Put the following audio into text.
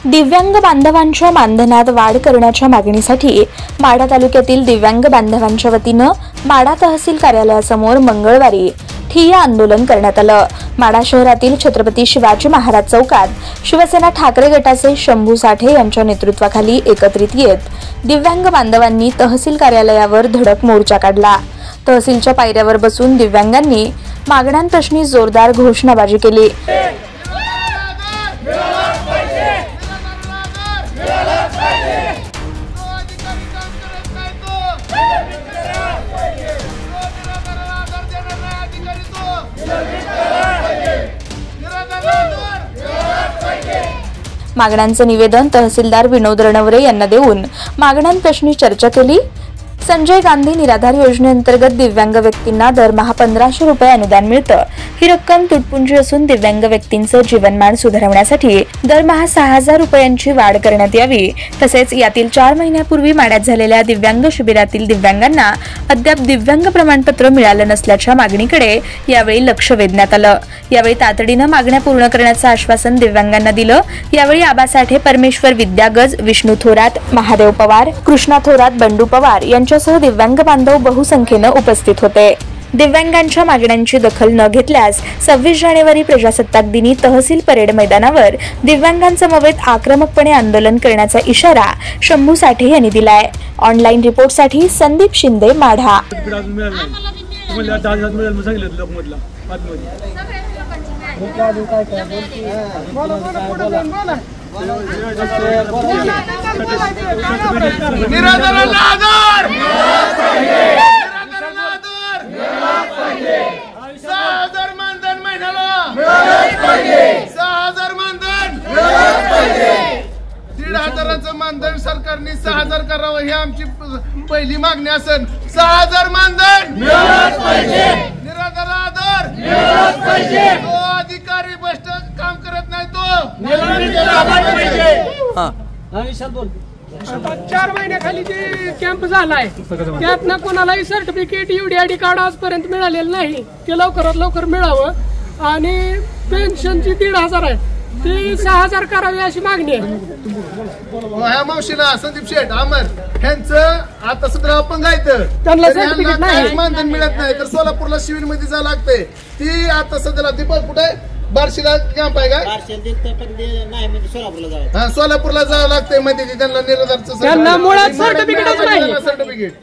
दिव्यांग बांधवांच्या मानधनात वाढ करण्याच्या मागणीसाठी माढा तालुक्यातील दिव्यांग बांधवांच्या वतीनं माढा तहसील कार्यालयासमोर मंगळवारी ठिय्या आंदोलन करण्यात आलं। माढा शहरातील छत्रपती शिवाजी महाराज चौकात शिवसेना ठाकरे गटाचे शंभू साठे यांच्या नेतृत्वाखाली एकत्रित येत दिव्यांग बांधवांनी तहसील कार्यालयावर धडक मोर्चा काढला। तहसीलच्या पायऱ्यावर बसून दिव्यांगांनी मागण्यांप्रश्नी जोरदार घोषणाबाजी केली। मागण्यांचे निवेदन तहसीलदार विनोद रणवरे यांना देऊन मागण्यांप्रश्नी चर्चा केली। संजय गांधी निराधार योजनेअंतर्गत दिव्यांग व्यक्तींना दरमहा 1500 रुपये अनुदान मिळतं। ही रक्कम तुटपुंजी असून दिव्यांग व्यक्तींचं जीवनमान सुधारण्यासाठी दरमहा 6000 रुपयांची वाढ करण्यात यावी। तसेच यातील 4 महिन्यापूर्वी माढ्यात झालेल्या दिव्यांग शिबिरातील दिव्यांगांना अद्याप दिव्यांग प्रमाणपत्र मिळालं नसल्याच्या मागणीकडे यावेळी लक्ष वेधण्यात आलं। यावेळी तातडीनं मागण्या पूर्ण करण्याचं आश्वासन दिव्यांगांना दिलं। यावेळी आबा साठे, परमेश्वर विद्यागज, विष्णू थोरात, महादेव पवार, कृष्णा थोरात, बंडू पवार यांच्यासह दिव्यांग बांधव बहुसंख्येनं उपस्थित होते। दिव्यांगांच्या मागण्यांची दखल न घेतल्यास 26 जानेवारी प्रजासत्ताक दिनी तहसील परेड मैदानावर दिव्यांगांसमवेत आक्रमकपणे आंदोलन करण्याचा इशारा शंभू साठे यांनी दिलाय। ऑनलाईन रिपोर्टसाठी संदीप शिंदे, माढा। मानधन सरकारने 6000 करावं ही आमची पहिली मागणी असेल। 6000 मानधन मिळालंच पाहिजे, निराधार आधार मिळालंच पाहिजे, तो अधिकारी भ्रष्ट काम करत नाही तो मिळालंच पाहिजे। 4 महिन्याखाली जे कॅम्प झालाय त्यातनं कोणालाही सर्टिफिकेट UDID कार्ड आजपर्यंत मिळालेलं नाही। ते लवकरात लवकर मिळावं आणि पेन्शनची 1500 आहे ती 6000 करावी अशी मागणी आहे। मावशीला संदीप शेठ अमर यांचं आता सध्या अपंग आहेत, त्यांना सर्टिफिकेट नाही, मानधन मिळत नाही, तर सोलापूरला शिबिर मध्ये जावं लागतंय। ती आता सध्याला दीपक कुठे बार्शीला कॅम्प आहे का? सोलापूरला जावं लागतंय मध्ये त्यांना निराधारचं सर्टिफिकेट